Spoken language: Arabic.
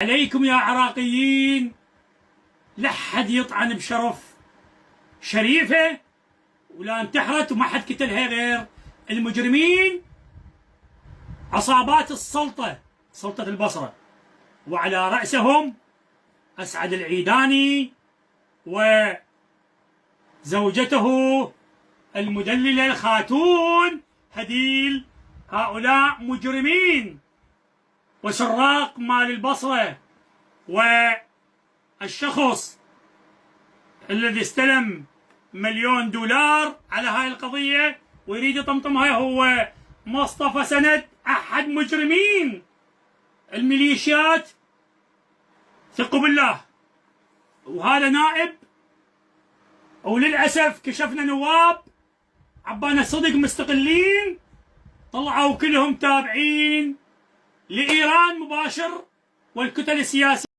عليكم يا عراقيين، لا حد يطعن بشرف شريفه ولا انتحرت وما حد قتلها غير المجرمين عصابات السلطة، سلطة البصرة، وعلى رأسهم أسعد العيداني وزوجته المدللة الخاتون هديل. هؤلاء مجرمين وسراق مال البصرة. والشخص الذي استلم $1,000,000 على هاي القضية ويريد يطمطمها هو مصطفى سند، أحد مجرمين الميليشيات. ثقوا بالله. وهذا نائب، وللأسف كشفنا نواب عبانا الصدق مستقلين طلعوا كلهم تابعين لإيران مباشر والكتل السياسية.